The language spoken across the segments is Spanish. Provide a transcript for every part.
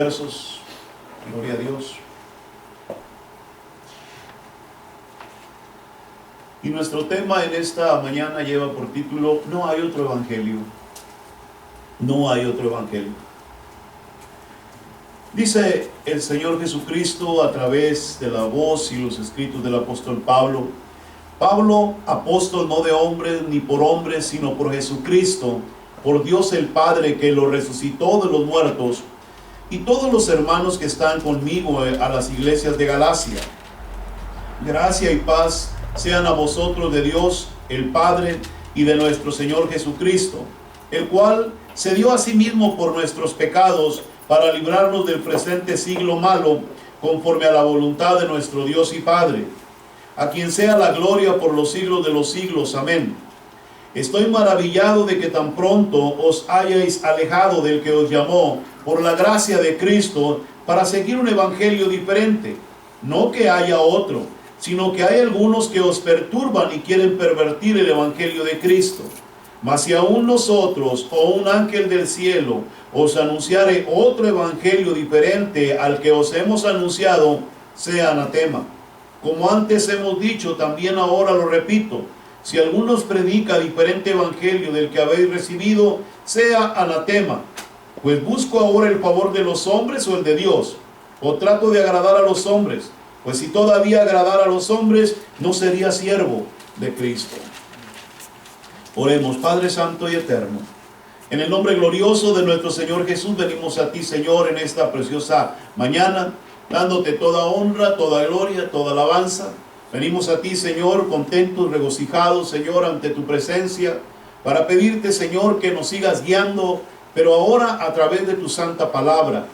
Versos, gloria a Dios. Y nuestro tema en esta mañana lleva por título: no hay otro evangelio. No hay otro evangelio. Dice el Señor Jesucristo a través de la voz y los escritos del apóstol Pablo: Pablo, apóstol no de hombres ni por hombres, sino por Jesucristo, por Dios el Padre, que lo resucitó de los muertos, y todos los hermanos que están conmigo a las iglesias de Galacia. Gracia y paz sean a vosotros de Dios el Padre y de nuestro Señor Jesucristo, el cual se dio a sí mismo por nuestros pecados para librarnos del presente siglo malo, conforme a la voluntad de nuestro Dios y Padre, a quien sea la gloria por los siglos de los siglos. Amén. Estoy maravillado de que tan pronto os hayáis alejado del que os llamó por la gracia de Cristo para seguir un evangelio diferente. No que haya otro, sino que hay algunos que os perturban y quieren pervertir el evangelio de Cristo. Mas si aún nosotros o un ángel del cielo os anunciare otro evangelio diferente al que os hemos anunciado, sea anatema. Como antes hemos dicho, también ahora lo repito: si alguno os predica diferente evangelio del que habéis recibido, sea anatema. Pues busco ahora el favor de los hombres o el de Dios, o trato de agradar a los hombres. Pues si todavía agradara a los hombres, no sería siervo de Cristo. Oremos. Padre santo y eterno, en el nombre glorioso de nuestro Señor Jesús, venimos a ti, Señor, en esta preciosa mañana, dándote toda honra, toda gloria, toda alabanza. Venimos a ti, Señor, contentos, regocijados, Señor, ante tu presencia, para pedirte, Señor, que nos sigas guiando, pero ahora a través de tu santa palabra,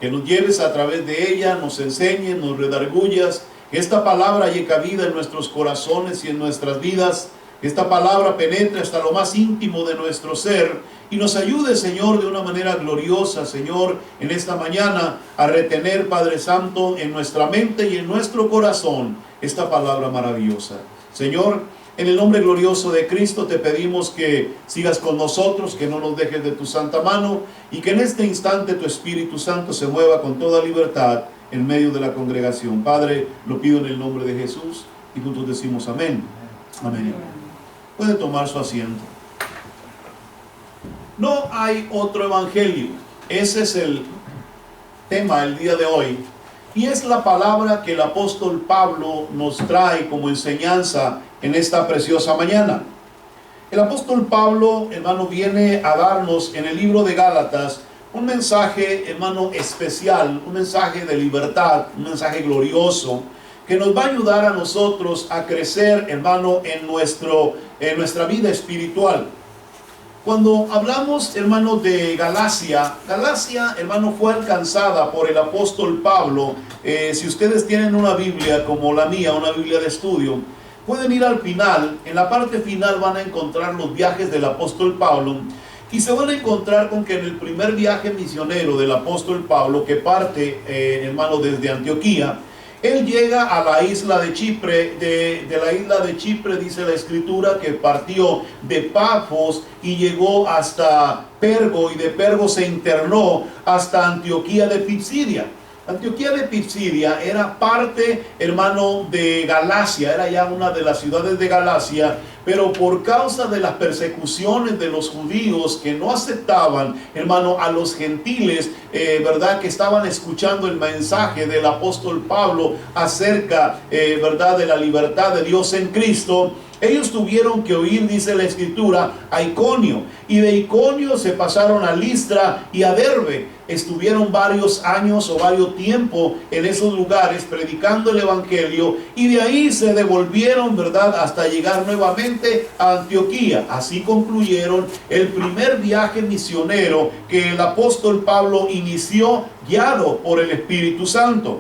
que nos lleves a través de ella, nos enseñes, nos redargullas, que esta palabra haya cabida en nuestros corazones y en nuestras vidas, que esta palabra penetre hasta lo más íntimo de nuestro ser y nos ayude, Señor, de una manera gloriosa, Señor, en esta mañana a retener, Padre Santo, en nuestra mente y en nuestro corazón esta palabra maravillosa. Señor, en el nombre glorioso de Cristo te pedimos que sigas con nosotros, que no nos dejes de tu santa mano y que en este instante tu Espíritu Santo se mueva con toda libertad en medio de la congregación. Padre, lo pido en el nombre de Jesús y juntos decimos amén. Amén. Puede tomar su asiento. No hay otro evangelio. Ese es el tema del día de hoy. Y es la palabra que el apóstol Pablo nos trae como enseñanza en esta preciosa mañana. El apóstol Pablo, hermano, viene a darnos en el libro de Gálatas un mensaje, hermano, especial, un mensaje de libertad, un mensaje glorioso, que nos va a ayudar a nosotros a crecer, hermano, en nuestra vida espiritual. Cuando hablamos, hermano, de Galacia, hermano, fue alcanzada por el apóstol Pablo. Si ustedes tienen una Biblia como la mía, una Biblia de estudio, pueden ir al final. En la parte final van a encontrar los viajes del apóstol Pablo y se van a encontrar con que en el primer viaje misionero del apóstol Pablo, que parte, hermano, desde Antioquía, él llega a la isla de Chipre. De la isla de Chipre dice la escritura que partió de Pafos y llegó hasta Pergo, y de Pergo se internó hasta Antioquía de Pisidia. Antioquía de Pisidia era parte, hermano, de Galacia, era ya una de las ciudades de Galacia, pero por causa de las persecuciones de los judíos que no aceptaban, hermano, a los gentiles, verdad, que estaban escuchando el mensaje del apóstol Pablo acerca, verdad, de la libertad de Dios en Cristo, ellos tuvieron que huir, dice la escritura, a Iconio, y de Iconio se pasaron a Listra y a Derbe. Estuvieron varios años o varios tiempos en esos lugares predicando el evangelio, y de ahí se devolvieron, verdad, hasta llegar nuevamente a Antioquía. Así concluyeron el primer viaje misionero que el apóstol Pablo inició, guiado por el Espíritu Santo.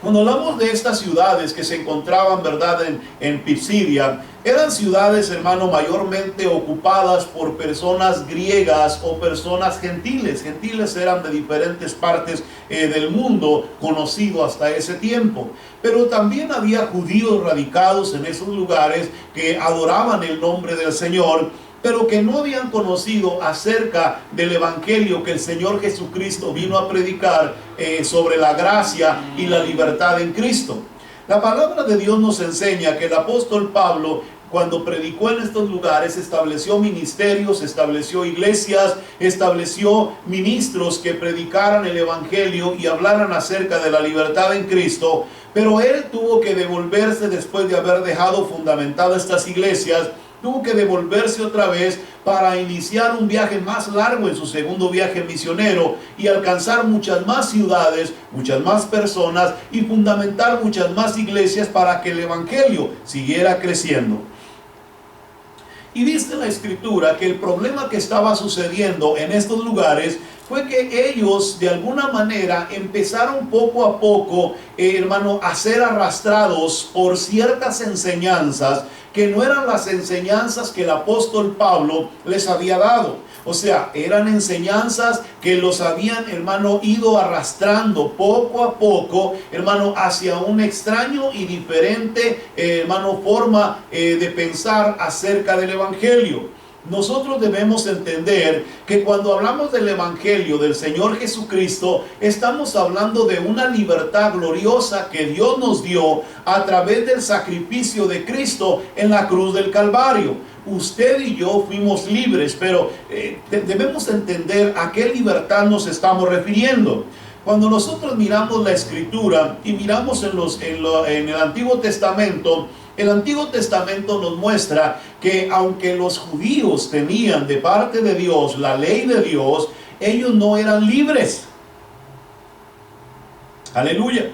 Cuando hablamos de estas ciudades que se encontraban, verdad, en Pisidia, eran ciudades, hermano, mayormente ocupadas por personas griegas o personas gentiles. Gentiles eran de diferentes partes del mundo, conocido hasta ese tiempo. Pero también había judíos radicados en esos lugares que adoraban el nombre del Señor. pero que no habían conocido acerca del evangelio que el Señor Jesucristo vino a predicar sobre la gracia y la libertad en Cristo. La palabra de Dios nos enseña que el apóstol Pablo, cuando predicó en estos lugares, estableció ministerios, estableció iglesias, estableció ministros que predicaran el evangelio y hablaran acerca de la libertad en Cristo. Pero él tuvo que devolverse después de haber dejado fundamentadas estas iglesias. Tuvo que devolverse otra vez para iniciar un viaje más largo en su segundo viaje misionero y alcanzar muchas más ciudades, muchas más personas y fundamentar muchas más iglesias para que el evangelio siguiera creciendo. Y dice la escritura que el problema que estaba sucediendo en estos lugares fue que ellos de alguna manera empezaron poco a poco, hermano, a ser arrastrados por ciertas enseñanzas que no eran las enseñanzas que el apóstol Pablo les había dado. O sea, eran enseñanzas que los habían, hermano, ido arrastrando poco a poco, hermano, hacia un extraño y diferente, hermano, forma de pensar acerca del evangelio. Nosotros debemos entender que cuando hablamos del evangelio del Señor Jesucristo, estamos hablando de una libertad gloriosa que Dios nos dio a través del sacrificio de Cristo en la cruz del Calvario. Usted y yo fuimos libres, pero debemos entender a qué libertad nos estamos refiriendo. Cuando nosotros miramos la Escritura y miramos en el Antiguo Testamento, el Antiguo Testamento nos muestra que aunque los judíos tenían de parte de Dios la ley de Dios, ellos no eran libres. Aleluya.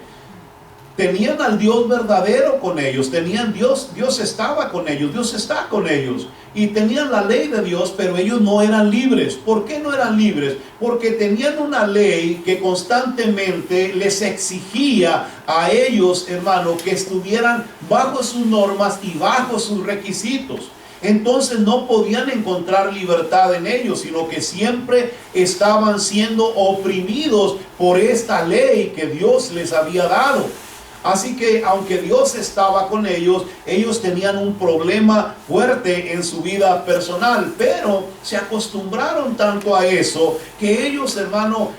Tenían al Dios verdadero con ellos, tenían Dios estaba con ellos, Dios está con ellos. Y tenían la ley de Dios, pero ellos no eran libres. ¿Por qué no eran libres? Porque tenían una ley que constantemente les exigía a ellos, hermano, que estuvieran bajo sus normas y bajo sus requisitos. Entonces no podían encontrar libertad en ellos, sino que siempre estaban siendo oprimidos por esta ley que Dios les había dado. Así que aunque Dios estaba con ellos, ellos tenían un problema fuerte en su vida personal, pero se acostumbraron tanto a eso que ellos, hermano,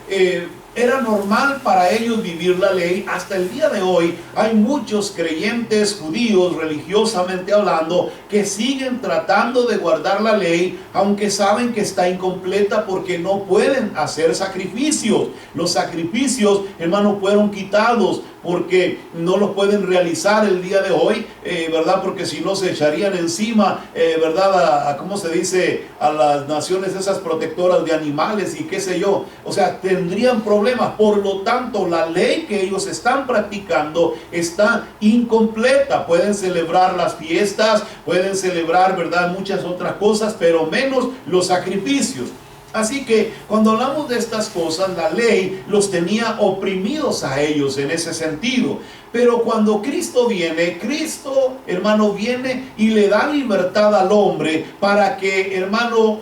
era normal para ellos vivir la ley. Hasta el día de hoy hay muchos creyentes judíos, religiosamente hablando, que siguen tratando de guardar la ley, aunque saben que está incompleta porque no pueden hacer sacrificios. Los sacrificios, hermano, fueron quitados porque no los pueden realizar el día de hoy, ¿verdad? Porque si no se echarían encima, ¿verdad? ¿Cómo se dice? A las naciones esas protectoras de animales y qué sé yo. O sea, tendrían problemas. Por lo tanto, la ley que ellos están practicando está incompleta. Pueden celebrar las fiestas, pueden celebrar, ¿verdad? Muchas otras cosas, pero menos los sacrificios. Así que cuando hablamos de estas cosas, la ley los tenía oprimidos a ellos en ese sentido. Pero cuando Cristo viene, Cristo, hermano, viene y le da libertad al hombre para que, hermano,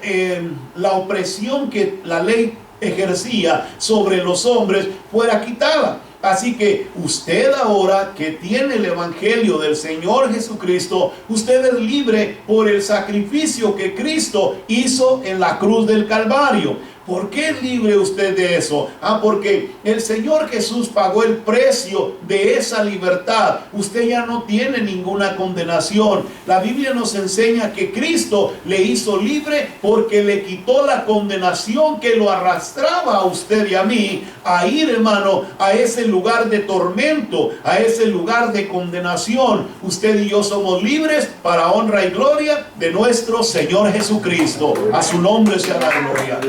la opresión que la ley ejercía sobre los hombres fuera quitada. Así que usted ahora que tiene el evangelio del Señor Jesucristo, usted es libre por el sacrificio que Cristo hizo en la cruz del Calvario. ¿Por qué es libre usted de eso? Porque el Señor Jesús pagó el precio de esa libertad. Usted ya no tiene ninguna condenación. La Biblia nos enseña que Cristo le hizo libre porque le quitó la condenación que lo arrastraba a usted y a mí a ir, hermano, a ese lugar de tormento, a ese lugar de condenación. Usted y yo somos libres para honra y gloria de nuestro Señor Jesucristo. A su nombre sea la gloria.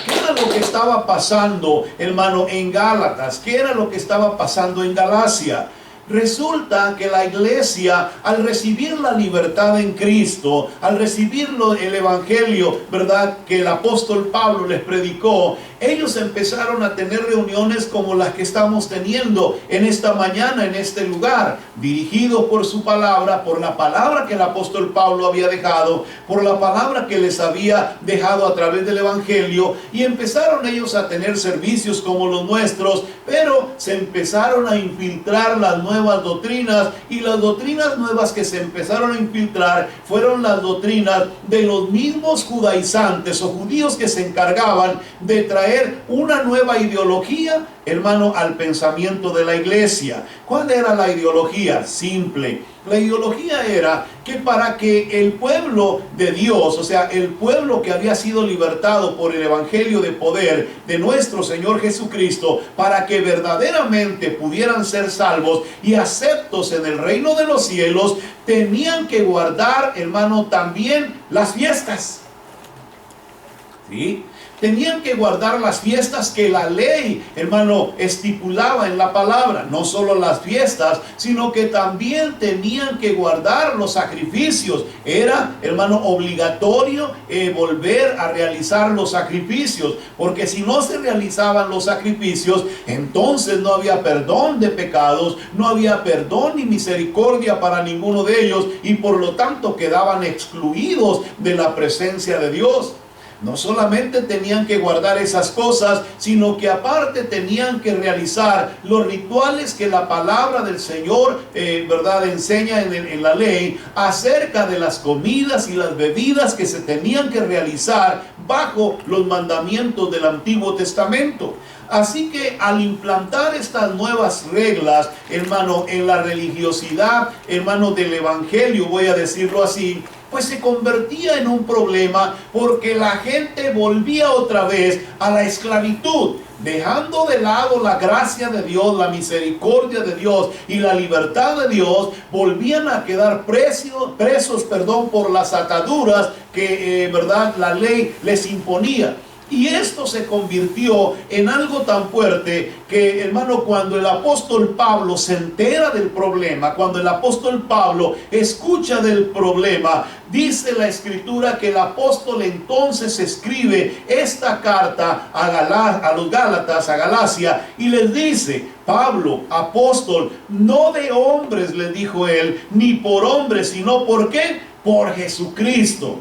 ¿Qué era lo que estaba pasando, hermano, en Gálatas? ¿Qué era lo que estaba pasando en Galacia? Resulta que la iglesia, al recibir la libertad en Cristo, al recibir el evangelio, ¿verdad?, que el apóstol Pablo les predicó, ellos empezaron a tener reuniones como las que estamos teniendo en esta mañana, en este lugar, dirigidos por su palabra, por la palabra que el apóstol Pablo había dejado, por la palabra que les había dejado a través del evangelio, y empezaron ellos a tener servicios como los nuestros, pero se empezaron a infiltrar las nuevas doctrinas, y las doctrinas nuevas que se empezaron a infiltrar fueron las doctrinas de los mismos judaizantes o judíos que se encargaban de traer una nueva ideología, hermano, al pensamiento de la iglesia. ¿Cuál era la ideología? Simple. La ideología era que para que el pueblo de Dios, o sea, el pueblo que había sido libertado por el evangelio de poder de nuestro Señor Jesucristo, para que verdaderamente pudieran ser salvos y aceptos en el reino de los cielos, tenían que guardar, hermano, también las fiestas. ¿Sí? Tenían que guardar las fiestas que la ley, hermano, estipulaba en la palabra. No solo las fiestas, sino que también tenían que guardar los sacrificios. Era, hermano, obligatorio volver a realizar los sacrificios, porque si no se realizaban los sacrificios, entonces no había perdón de pecados, no había perdón ni misericordia para ninguno de ellos, y por lo tanto quedaban excluidos de la presencia de Dios. No solamente tenían que guardar esas cosas, sino que aparte tenían que realizar los rituales que la palabra del Señor, ¿verdad?, enseña en la ley acerca de las comidas y las bebidas que se tenían que realizar bajo los mandamientos del Antiguo Testamento. Así que al implantar estas nuevas reglas, hermano, en la religiosidad, hermano, del evangelio, voy a decirlo así, pues se convertía en un problema, porque la gente volvía otra vez a la esclavitud, dejando de lado la gracia de Dios, la misericordia de Dios y la libertad de Dios. Volvían a quedar presos, por las ataduras que verdad, la ley les imponía. Y esto se convirtió en algo tan fuerte que, hermano, cuando el apóstol Pablo se entera del problema, cuando el apóstol Pablo escucha del problema, dice la escritura que el apóstol entonces escribe esta carta a los Gálatas, a Galacia, y les dice: Pablo, apóstol, no de hombres, les dijo él, ni por hombres, sino ¿por qué? Por Jesucristo.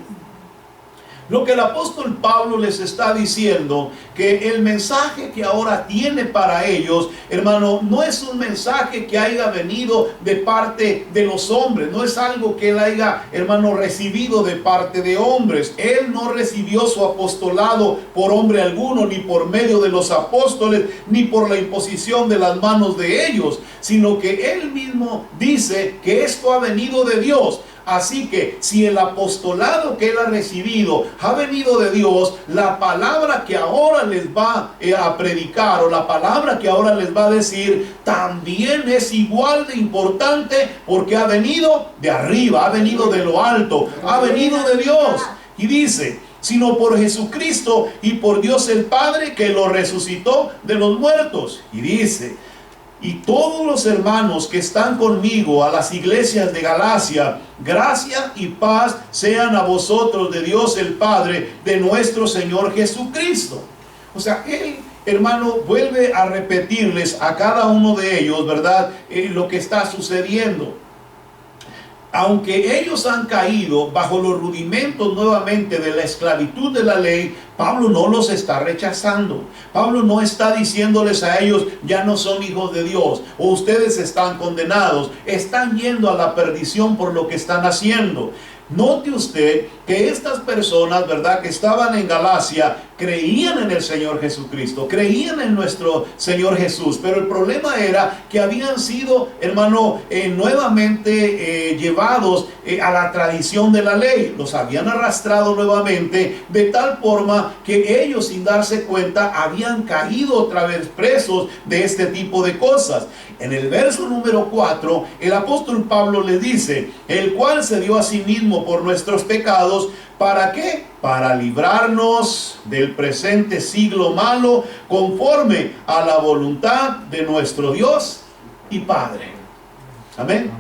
Lo que el apóstol Pablo les está diciendo, que el mensaje que ahora tiene para ellos, hermano, no es un mensaje que haya venido de parte de los hombres, no es algo que él haya, hermano, recibido de parte de hombres. Él no recibió su apostolado por hombre alguno, ni por medio de los apóstoles, ni por la imposición de las manos de ellos, sino que él mismo dice que esto ha venido de Dios. Así que si el apostolado que él ha recibido ha venido de Dios, la palabra que ahora les va a predicar, o la palabra que ahora les va a decir, también es igual de importante, porque ha venido de arriba, ha venido de lo alto, ha venido de Dios. Y dice: sino por Jesucristo y por Dios el Padre, que lo resucitó de los muertos. Y dice: y todos los hermanos que están conmigo a las iglesias de Galacia, gracia y paz sean a vosotros de Dios el Padre, de nuestro Señor Jesucristo. O sea, él, hermano, vuelve a repetirles a cada uno de ellos, ¿verdad?, lo que está sucediendo. Aunque ellos han caído bajo los rudimentos nuevamente de la esclavitud de la ley, Pablo no los está rechazando. Pablo no está diciéndoles a ellos: ya no son hijos de Dios, o ustedes están condenados. Están yendo a la perdición por lo que están haciendo. Note usted que estas personas, ¿verdad?, que estaban en Galacia, creían en el Señor Jesucristo, creían en nuestro Señor Jesús, pero el problema era que habían sido, hermano, nuevamente llevados a la tradición de la ley. Los habían arrastrado nuevamente, de tal forma que ellos, sin darse cuenta, habían caído otra vez presos de este tipo de cosas. En el verso número 4, el apóstol Pablo les dice: el cual se dio a sí mismo por nuestros pecados. ¿Para qué? Para librarnos del presente siglo malo, conforme a la voluntad de nuestro Dios y Padre. Amén.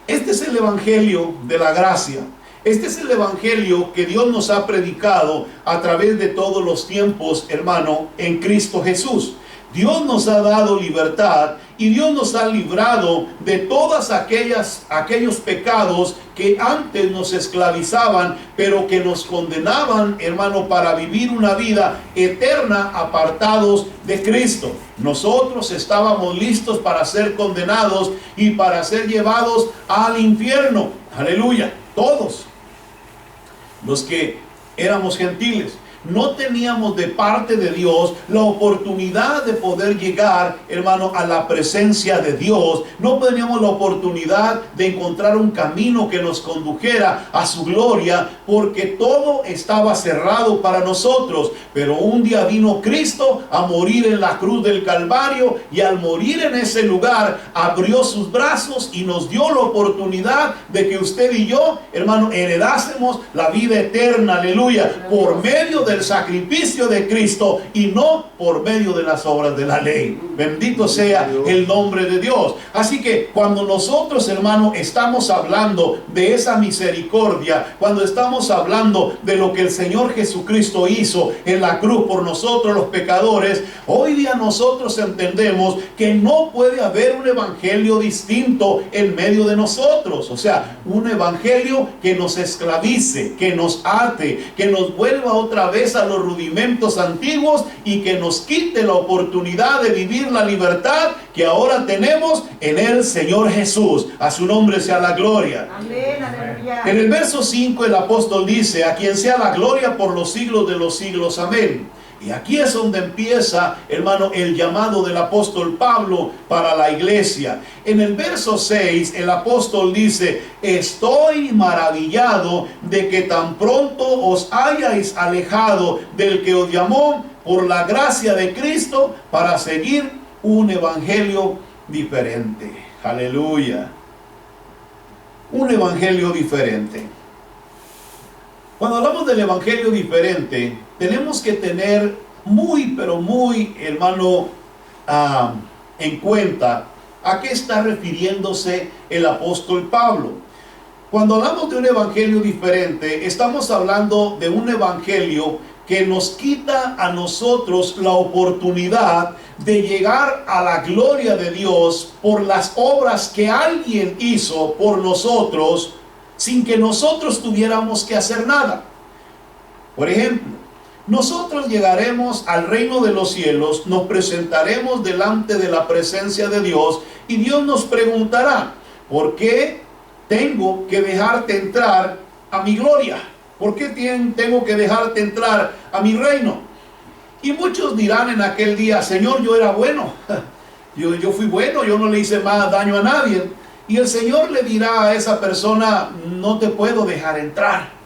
Este es el evangelio de la gracia. Este es el evangelio que Dios nos ha predicado a través de todos los tiempos, hermano, en Cristo Jesús. Dios nos ha dado libertad y Dios nos ha librado de todas aquellos pecados que antes nos esclavizaban, pero que nos condenaban, hermano, para vivir una vida eterna apartados de Cristo. Nosotros estábamos listos para ser condenados y para ser llevados al infierno. Aleluya. Todos los que éramos gentiles. No teníamos de parte de Dios la oportunidad de poder llegar, hermano, a la presencia de Dios. No teníamos la oportunidad de encontrar un camino que nos condujera a su gloria, porque todo estaba cerrado para nosotros. Pero un día vino Cristo a morir en la cruz del Calvario, y al morir en ese lugar abrió sus brazos y nos dio la oportunidad de que usted y yo, hermano, heredásemos la vida eterna, aleluya, por medio del sacrificio de Cristo y no por medio de las obras de la ley. Bendito sea el nombre de Dios. Así que cuando nosotros, hermano, estamos hablando de esa misericordia, cuando estamos hablando de lo que el Señor Jesucristo hizo en la cruz por nosotros los pecadores, hoy día nosotros entendemos que no puede haber un evangelio distinto en medio de nosotros. O sea, un evangelio que nos esclavice, que nos ate, que nos vuelva otra vez a los rudimentos antiguos y que nos quite la oportunidad de vivir la libertad que ahora tenemos en el Señor Jesús. A su nombre sea la gloria. Amén, aleluya. En el verso 5 el apóstol dice: a quien sea la gloria por los siglos de los siglos. Amén. Y aquí es donde empieza, hermano, el llamado del apóstol Pablo para la iglesia. En el verso 6, el apóstol dice: estoy maravillado de que tan pronto os hayáis alejado del que os llamó por la gracia de Cristo para seguir un evangelio diferente. Aleluya. Un evangelio diferente. Cuando hablamos del evangelio diferente, tenemos que tener muy, pero muy, hermano, en cuenta a qué está refiriéndose el apóstol Pablo. Cuando hablamos de un evangelio diferente, estamos hablando de un evangelio que nos quita a nosotros la oportunidad de llegar a la gloria de Dios por las obras que alguien hizo por nosotros, sin que nosotros tuviéramos que hacer nada. Por ejemplo, nosotros llegaremos al reino de los cielos, nos presentaremos delante de la presencia de Dios y Dios nos preguntará: ¿por qué tengo que dejarte entrar a mi gloria? ¿Por qué tengo que dejarte entrar a mi reino? Y muchos dirán en aquel día: Señor, yo era bueno, yo fui bueno, yo no le hice más daño a nadie. Y el Señor le dirá a esa persona: no te puedo dejar entrar.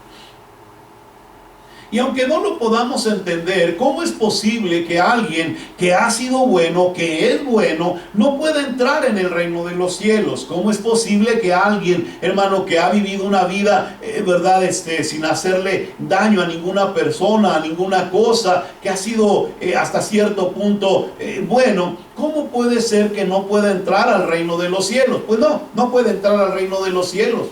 Y aunque no lo podamos entender, ¿cómo es posible que alguien que ha sido bueno, que es bueno, no pueda entrar en el reino de los cielos? ¿Cómo es posible que alguien, hermano, que ha vivido una vida, verdad, sin hacerle daño a ninguna persona, a ninguna cosa, que ha sido hasta cierto punto bueno, ¿cómo puede ser que no pueda entrar al reino de los cielos? Pues no puede entrar al reino de los cielos.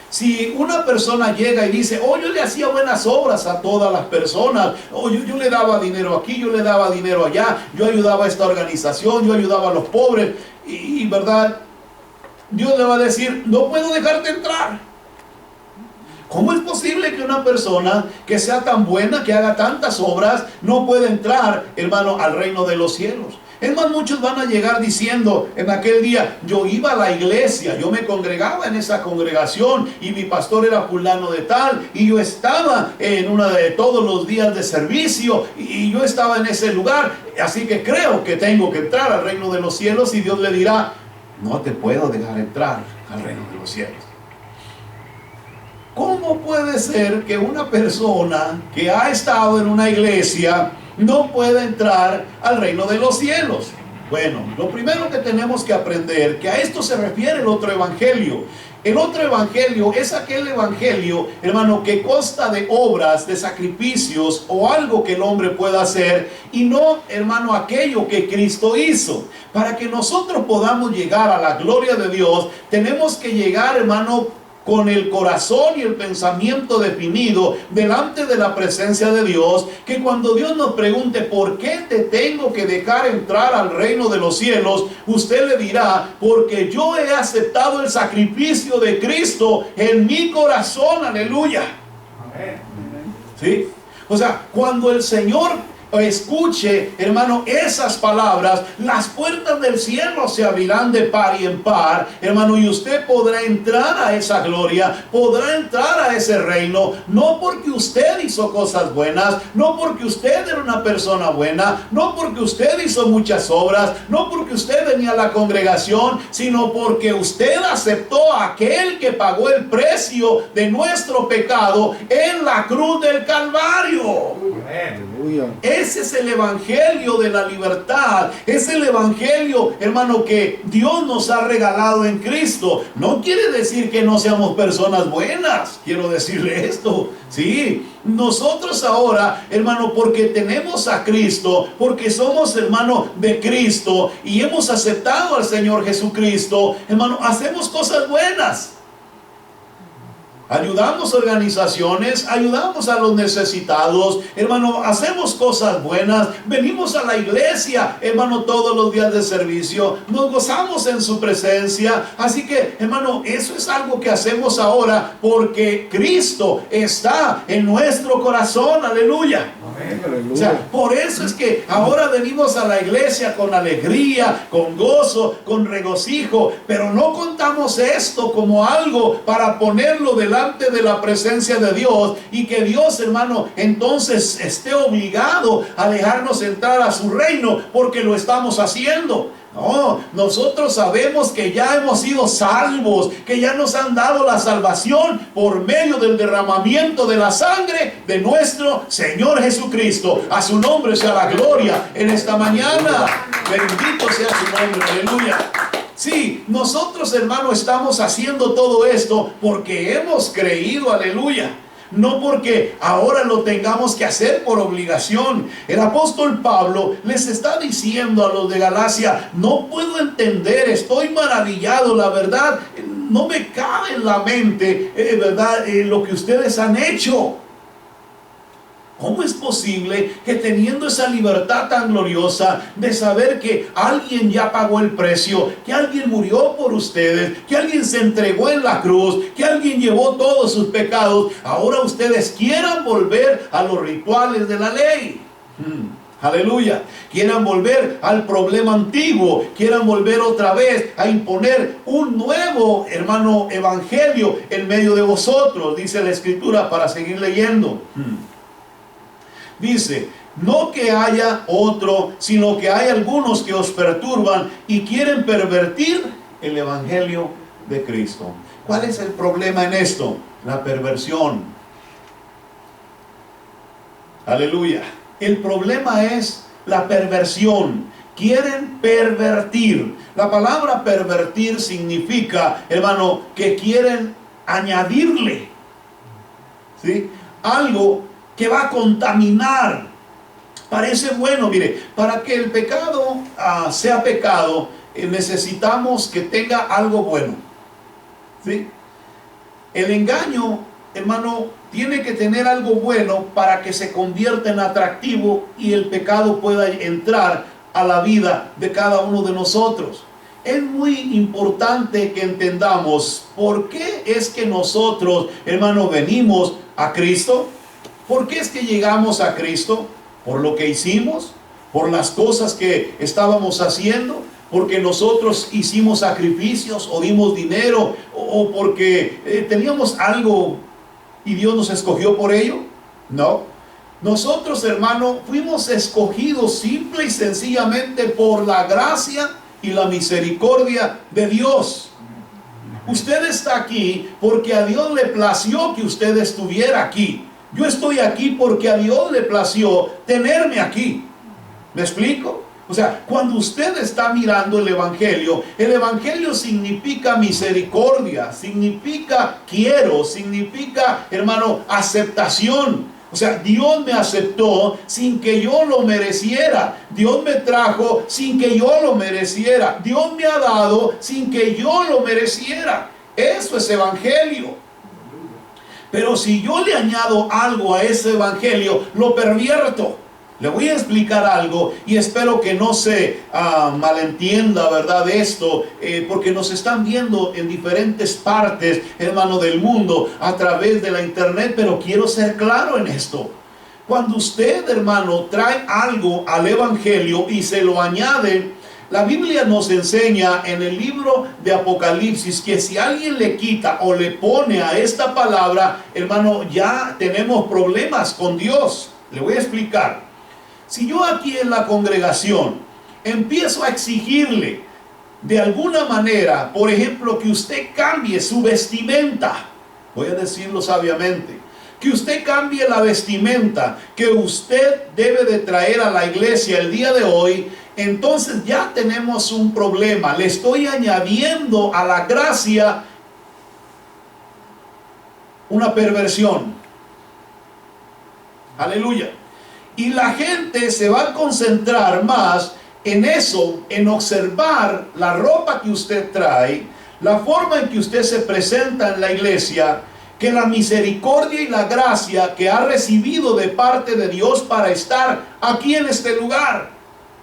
Si una persona llega y dice: oh, yo le hacía buenas obras a todas las personas, oh, yo le daba dinero aquí, yo le daba dinero allá, yo ayudaba a esta organización, yo ayudaba a los pobres, y verdad, Dios le va a decir: no puedo dejarte entrar. ¿Cómo es posible que una persona que sea tan buena, que haga tantas obras, no pueda entrar, hermano, al reino de los cielos? Es más, muchos van a llegar diciendo en aquel día: yo iba a la iglesia, yo me congregaba en esa congregación y mi pastor era fulano de tal, y yo estaba en una de todos los días de servicio, y yo estaba en ese lugar, así que creo que tengo que entrar al reino de los cielos. Y Dios le dirá: no te puedo dejar entrar al reino de los cielos. ¿Cómo puede ser que una persona que ha estado en una iglesia no puede entrar al reino de los cielos? Bueno, lo primero que tenemos que aprender, que a esto se refiere el otro evangelio. El otro evangelio es aquel evangelio, hermano, que consta de obras, de sacrificios o algo que el hombre pueda hacer, y no, hermano, aquello que Cristo hizo. Para que nosotros podamos llegar a la gloria de Dios, tenemos que llegar, hermano, con el corazón y el pensamiento definido delante de la presencia de Dios, que cuando Dios nos pregunte ¿por qué te tengo que dejar entrar al reino de los cielos?, usted le dirá: porque yo he aceptado el sacrificio de Cristo en mi corazón. Aleluya. ¿Sí? O sea, cuando el Señor escuche, hermano, esas palabras, las puertas del cielo se abrirán de par y en par, hermano, y usted podrá entrar a esa gloria, podrá entrar a ese reino, no porque usted hizo cosas buenas, no porque usted era una persona buena, no porque usted hizo muchas obras, no porque usted venía a la congregación, sino porque usted aceptó a aquel que pagó el precio de nuestro pecado en la cruz del Calvario. Aleluya. Ese es el evangelio de la libertad. Es el evangelio, hermano, que Dios nos ha regalado en Cristo. No quiere decir que no seamos personas buenas. Quiero decirle esto. Sí, nosotros ahora, hermano, porque tenemos a Cristo, porque somos, hermano, de Cristo y hemos aceptado al Señor Jesucristo, hermano, hacemos cosas buenas. Ayudamos a organizaciones, ayudamos a los necesitados, hermano, hacemos cosas buenas, venimos a la iglesia, hermano, todos los días de servicio, nos gozamos en su presencia. Así que, hermano, eso es algo que hacemos ahora porque Cristo está en nuestro corazón. Aleluya. Aleluya. O sea, por eso es que ahora venimos a la iglesia con alegría, con gozo, con regocijo, pero no contamos esto como algo para ponerlo delante de la presencia de Dios y que Dios, hermano, entonces esté obligado a dejarnos entrar a su reino porque lo estamos haciendo. No, nosotros sabemos que ya hemos sido salvos, que ya nos han dado la salvación por medio del derramamiento de la sangre de nuestro Señor Jesucristo. A su nombre sea la gloria en esta mañana. Bendito sea su nombre. Aleluya. Sí, nosotros, hermano, estamos haciendo todo esto porque hemos creído. Aleluya. No porque ahora lo tengamos que hacer por obligación. El apóstol Pablo les está diciendo a los de Galacia: no puedo entender, estoy maravillado, la verdad, no me cabe en la mente, verdad, lo que ustedes han hecho. ¿Cómo es posible que teniendo esa libertad tan gloriosa de saber que alguien ya pagó el precio, que alguien murió por ustedes, que alguien se entregó en la cruz, que alguien llevó todos sus pecados, ahora ustedes quieran volver a los rituales de la ley? Aleluya. Quieran volver al problema antiguo, quieran volver otra vez a imponer un nuevo, hermano, evangelio en medio de vosotros, dice la Escritura, para seguir leyendo. Dice: no que haya otro, sino que hay algunos que os perturban y quieren pervertir el evangelio de Cristo. ¿Cuál es el problema en esto? La perversión. Aleluya. El problema es la perversión. Quieren pervertir. La palabra pervertir significa, hermano, que quieren añadirle, ¿sí?, algo que va a contaminar. Parece bueno, mire, para que el pecado sea pecado, necesitamos que tenga algo bueno, ¿sí? El engaño, hermano, tiene que tener algo bueno para que se convierta en atractivo y el pecado pueda entrar a la vida de cada uno de nosotros. Es muy importante que entendamos por qué es que nosotros, hermano, venimos a Cristo. ¿Por qué es que llegamos a Cristo? ¿Por lo que hicimos? ¿Por las cosas que estábamos haciendo? ¿Porque nosotros hicimos sacrificios o dimos dinero? ¿O porque teníamos algo y Dios nos escogió por ello? No. Nosotros, hermano, fuimos escogidos simple y sencillamente por la gracia y la misericordia de Dios. Usted está aquí porque a Dios le plació que usted estuviera aquí. Yo estoy aquí porque a Dios le plació tenerme aquí. ¿Me explico? O sea, cuando usted está mirando el evangelio significa misericordia, significa quiero, significa, hermano, aceptación. O sea, Dios me aceptó sin que yo lo mereciera. Dios me trajo sin que yo lo mereciera. Dios me ha dado sin que yo lo mereciera. Eso es evangelio. Pero si yo le añado algo a ese evangelio, lo pervierto. Le voy a explicar algo y espero que no se malentienda, ¿verdad? Esto, porque nos están viendo en diferentes partes, hermano, del mundo a través de la internet, pero quiero ser claro en esto. Cuando usted, hermano, trae algo al evangelio y se lo añade, la Biblia nos enseña en el libro de Apocalipsis que si alguien le quita o le pone a esta palabra, hermano, ya tenemos problemas con Dios. Le voy a explicar. Si yo aquí en la congregación empiezo a exigirle de alguna manera, por ejemplo, que usted cambie su vestimenta, voy a decirlo sabiamente, que usted cambie la vestimenta que usted debe de traer a la iglesia el día de hoy, entonces ya tenemos un problema. Le estoy añadiendo a la gracia una perversión. Aleluya. Y la gente se va a concentrar más en eso, en observar la ropa que usted trae, la forma en que usted se presenta en la iglesia, que la misericordia y la gracia que ha recibido de parte de Dios para estar aquí en este lugar.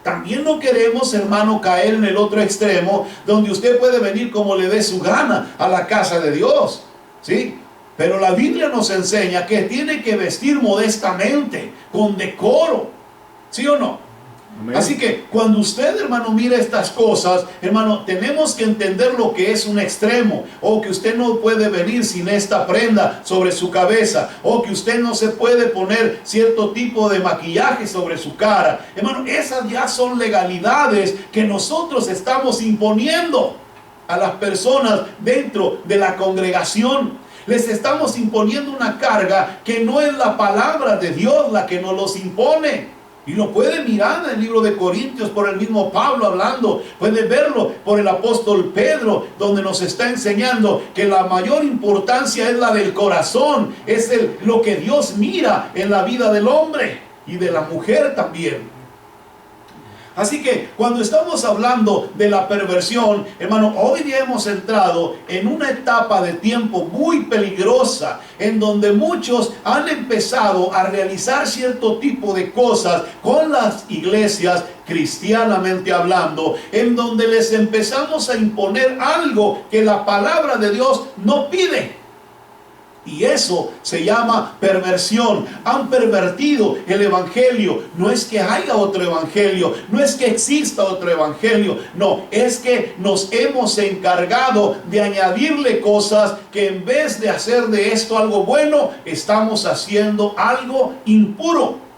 También no queremos, hermano, caer en el otro extremo, donde usted puede venir como le dé su gana a la casa de Dios, ¿sí? Pero la Biblia nos enseña que tiene que vestir modestamente, con decoro, ¿sí o no? Amén. Así que cuando usted, hermano, mira estas cosas, hermano, tenemos que entender lo que es un extremo, o que usted no puede venir sin esta prenda sobre su cabeza, o que usted no se puede poner cierto tipo de maquillaje sobre su cara. Hermano, esas ya son legalidades que nosotros estamos imponiendo a las personas dentro de la congregación. Les estamos imponiendo una carga que no es la palabra de Dios la que nos los impone. Y lo puede mirar en el libro de Corintios por el mismo Pablo hablando. Puede verlo por el apóstol Pedro, donde nos está enseñando que la mayor importancia es la del corazón. Es lo que Dios mira en la vida del hombre y de la mujer también. Así que cuando estamos hablando de la perversión, hermano, hoy día hemos entrado en una etapa de tiempo muy peligrosa, en donde muchos han empezado a realizar cierto tipo de cosas con las iglesias, cristianamente hablando, en donde les empezamos a imponer algo que la palabra de Dios no pide. Y eso se llama perversión. Han pervertido el evangelio. No es que haya otro evangelio, no es que exista otro evangelio, no, es que nos hemos encargado de añadirle cosas que en vez de hacer de esto algo bueno, estamos haciendo algo impuro.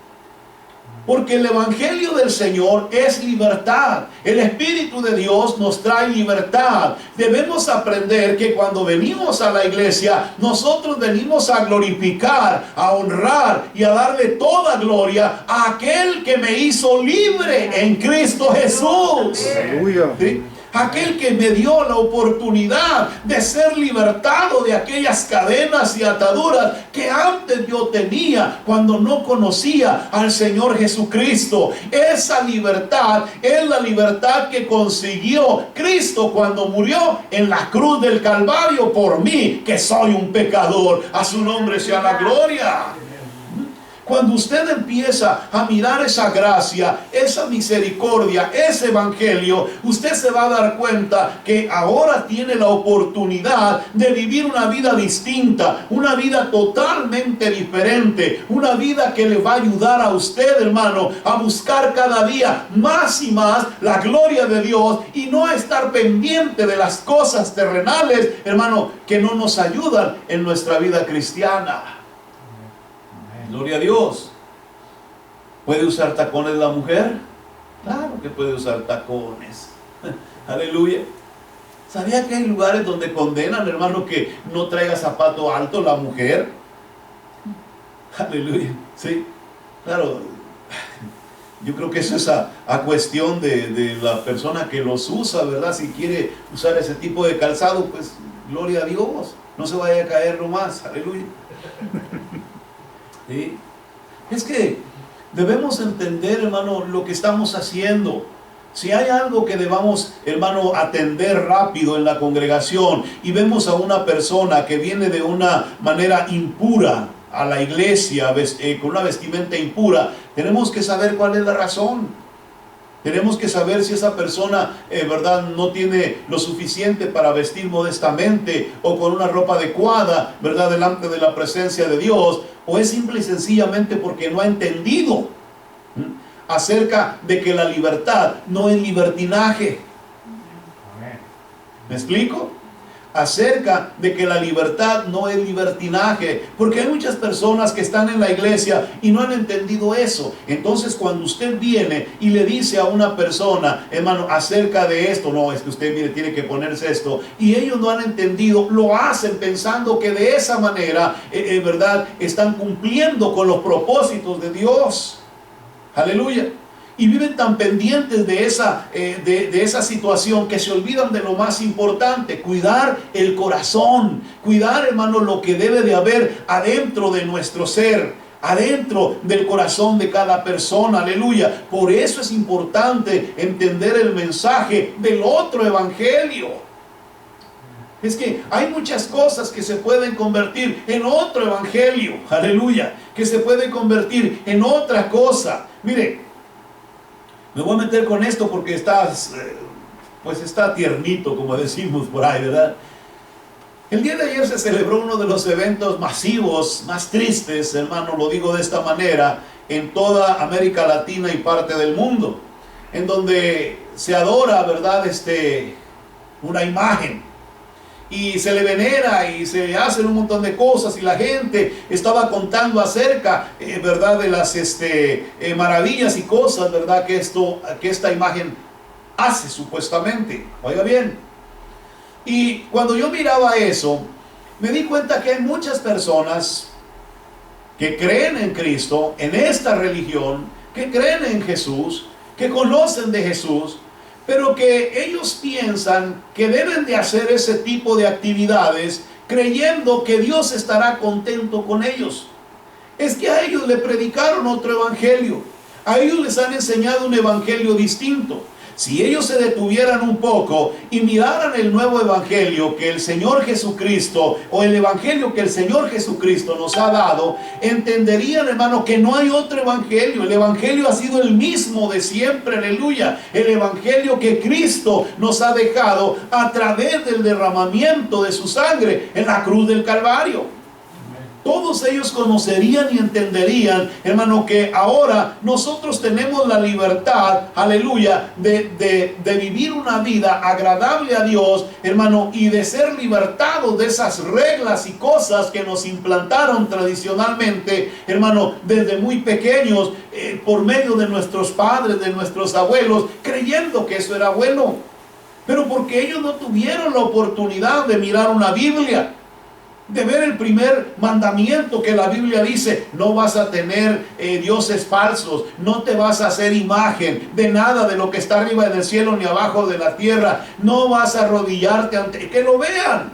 Porque el evangelio del Señor es libertad. El Espíritu de Dios nos trae libertad. Debemos aprender que cuando venimos a la iglesia, nosotros venimos a glorificar, a honrar y a darle toda gloria a aquel que me hizo libre en Cristo Jesús. Aleluya. ¿Sí? Aquel que me dio la oportunidad de ser libertado de aquellas cadenas y ataduras que antes yo tenía cuando no conocía al Señor Jesucristo. Esa libertad es la libertad que consiguió Cristo cuando murió en la cruz del Calvario por mí, que soy un pecador. A su nombre sea la gloria. Cuando usted empieza a mirar esa gracia, esa misericordia, ese evangelio, usted se va a dar cuenta que ahora tiene la oportunidad de vivir una vida distinta, una vida totalmente diferente, una vida que le va a ayudar a usted, hermano, a buscar cada día más y más la gloria de Dios y no a estar pendiente de las cosas terrenales, hermano, que no nos ayudan en nuestra vida cristiana. Gloria a Dios. ¿Puede usar tacones la mujer? Claro que puede usar tacones. Aleluya. ¿Sabía que hay lugares donde condenan, hermano, que no traiga zapato alto la mujer? Aleluya. Sí, claro. Yo creo que eso es a cuestión de la persona que los usa, ¿verdad? Si quiere usar ese tipo de calzado, pues gloria a Dios. No se vaya a caer nomás. Aleluya. ¿Sí? Es que debemos entender, hermano, lo que estamos haciendo. Si hay algo que debamos, hermano, atender rápido en la congregación y vemos a una persona que viene de una manera impura a la iglesia, con una vestimenta impura, tenemos que saber cuál es la razón. Tenemos que saber si esa persona, verdad, no tiene lo suficiente para vestir modestamente o con una ropa adecuada, verdad, delante de la presencia de Dios, o es simple y sencillamente porque no ha entendido acerca de que la libertad no es libertinaje. ¿Me explico? Acerca de que la libertad no es libertinaje, porque hay muchas personas que están en la iglesia y no han entendido eso. Entonces cuando usted viene y le dice a una persona, hermano, acerca de esto, no, es que usted, mire, tiene que ponerse esto, y ellos no han entendido, lo hacen pensando que de esa manera, verdad, están cumpliendo con los propósitos de Dios. Aleluya. Y viven tan pendientes de esa situación que se olvidan de lo más importante: cuidar el corazón, cuidar, hermano, lo que debe de haber adentro de nuestro ser, adentro del corazón de cada persona. Aleluya. Por eso es importante entender el mensaje del otro evangelio. Es que hay muchas cosas que se pueden convertir en otro evangelio. Aleluya. Que se puede convertir en otra cosa. Mire, me voy a meter con esto porque está tiernito, como decimos por ahí, ¿verdad? El día de ayer se celebró uno de los eventos masivos, más tristes, hermano, lo digo de esta manera, en toda América Latina y parte del mundo, en donde se adora, ¿verdad?, una imagen, y se le venera y se hacen un montón de cosas, y la gente estaba contando acerca, verdad, de las maravillas y cosas, verdad, que esta imagen hace supuestamente. Oiga bien, y cuando yo miraba eso, me di cuenta que hay muchas personas que creen en Cristo, en esta religión, que creen en Jesús, que conocen de Jesús, pero que ellos piensan que deben de hacer ese tipo de actividades creyendo que Dios estará contento con ellos. Es que a ellos le predicaron otro evangelio, a ellos les han enseñado un evangelio distinto. Si ellos se detuvieran un poco y miraran el nuevo evangelio que el Señor Jesucristo, o el evangelio que el Señor Jesucristo nos ha dado, entenderían, hermano, que no hay otro evangelio. El evangelio ha sido el mismo de siempre, aleluya. El evangelio que Cristo nos ha dejado a través del derramamiento de su sangre en la cruz del Calvario. Todos ellos conocerían y entenderían, hermano, que ahora nosotros tenemos la libertad, aleluya, de vivir una vida agradable a Dios, hermano, y de ser libertados de esas reglas y cosas que nos implantaron tradicionalmente, hermano, desde muy pequeños, por medio de nuestros padres, de nuestros abuelos, creyendo que eso era bueno. Pero porque ellos no tuvieron la oportunidad de mirar una Biblia, de ver el primer mandamiento que la Biblia dice: no vas a tener dioses falsos, no te vas a hacer imagen de nada de lo que está arriba del cielo ni abajo de la tierra, no vas a arrodillarte ante... Que lo vean.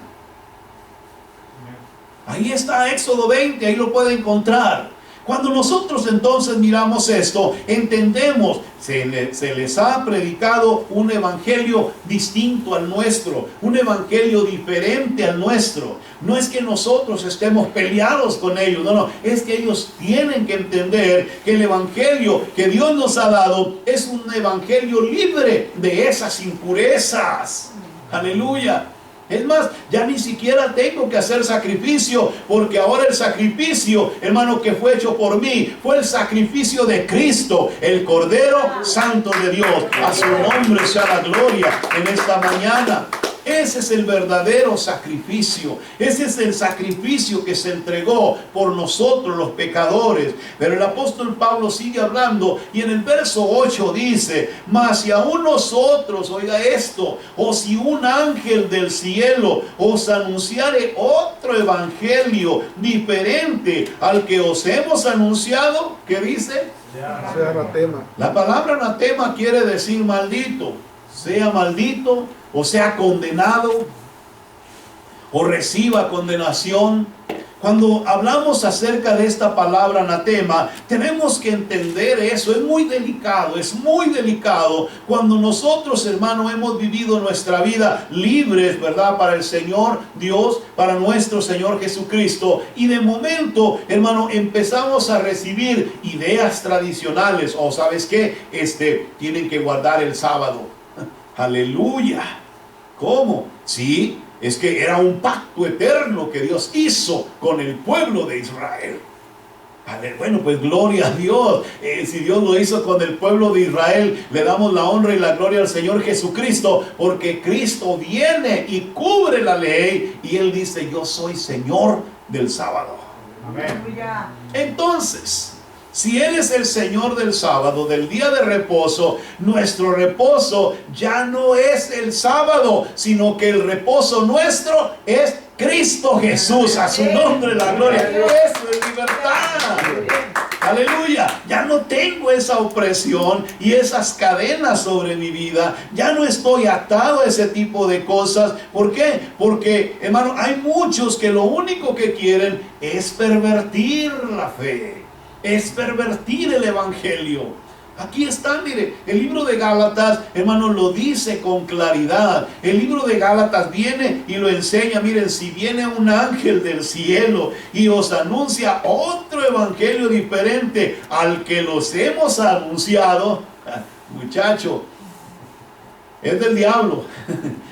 Ahí está Éxodo 20, ahí lo puede encontrar. Cuando nosotros entonces miramos esto, entendemos, se les ha predicado un evangelio distinto al nuestro, un evangelio diferente al nuestro. No es que nosotros estemos peleados con ellos, no, es que ellos tienen que entender que el evangelio que Dios nos ha dado es un evangelio libre de esas impurezas. Aleluya. Es más, ya ni siquiera tengo que hacer sacrificio, porque ahora el sacrificio, hermano, que fue hecho por mí, fue el sacrificio de Cristo, el Cordero Santo de Dios. A su nombre sea la gloria en esta mañana. Ese es el verdadero sacrificio. Ese es el sacrificio que se entregó por nosotros los pecadores. Pero el apóstol Pablo sigue hablando y en el verso 8 dice: mas si aún nosotros, oiga esto, o si un ángel del cielo os anunciare otro evangelio diferente al que os hemos anunciado, ¿qué dice? Sea anatema. La palabra anatema quiere decir maldito. Sea maldito, o sea condenado, o reciba condenación. Cuando hablamos acerca de esta palabra anatema, tenemos que entender eso. Es muy delicado cuando nosotros, hermano, hemos vivido nuestra vida libres, ¿verdad? Para el Señor Dios, para nuestro Señor Jesucristo. Y de momento, hermano, empezamos a recibir ideas tradicionales. O ¿sabes qué? Tienen que guardar el sábado. Aleluya. ¿Cómo? Sí. Es que era un pacto eterno que Dios hizo con el pueblo de Israel. Bueno, pues gloria a Dios. Si Dios lo hizo con el pueblo de Israel, le damos la honra y la gloria al Señor Jesucristo, porque Cristo viene y cubre la ley, y Él dice: yo soy Señor del sábado. Amén. Entonces, si Él es el Señor del sábado, del día de reposo, nuestro reposo ya no es el sábado, sino que el reposo nuestro es Cristo Jesús. A su nombre la gloria. Eso es libertad. Aleluya. Ya no tengo esa opresión y esas cadenas sobre mi vida. Ya no estoy atado a ese tipo de cosas. ¿Por qué? Porque, hermano, hay muchos que lo único que quieren es pervertir la fe, es pervertir el evangelio. Aquí está, mire, el libro de Gálatas, hermano, lo dice con claridad. El libro de Gálatas viene y lo enseña. Miren, si viene un ángel del cielo y os anuncia otro evangelio diferente al que los hemos anunciado, muchacho, es del diablo.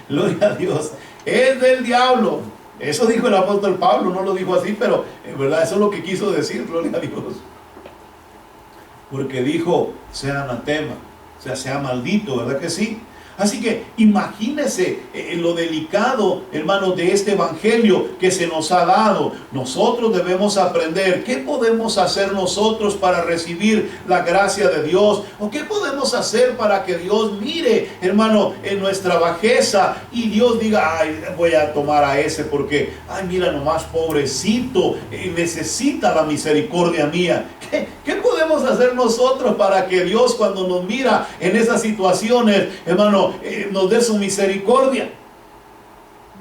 Gloria a Dios, es del diablo. Eso dijo el apóstol Pablo, no lo dijo así, pero en verdad eso es lo que quiso decir. Gloria a Dios. Porque dijo: sea anatema, o sea, sea maldito, ¿verdad que sí? Así que imagínese lo delicado, hermano, de este evangelio que se nos ha dado. Nosotros debemos aprender qué podemos hacer nosotros para recibir la gracia de Dios, o qué podemos hacer para que Dios mire, hermano, en nuestra bajeza y Dios diga: ay, voy a tomar a ese porque, ay, mira nomás, pobrecito, necesita la misericordia mía. ¿Qué podemos hacer nosotros para que Dios, cuando nos mira en esas situaciones, hermano, nos dé su misericordia?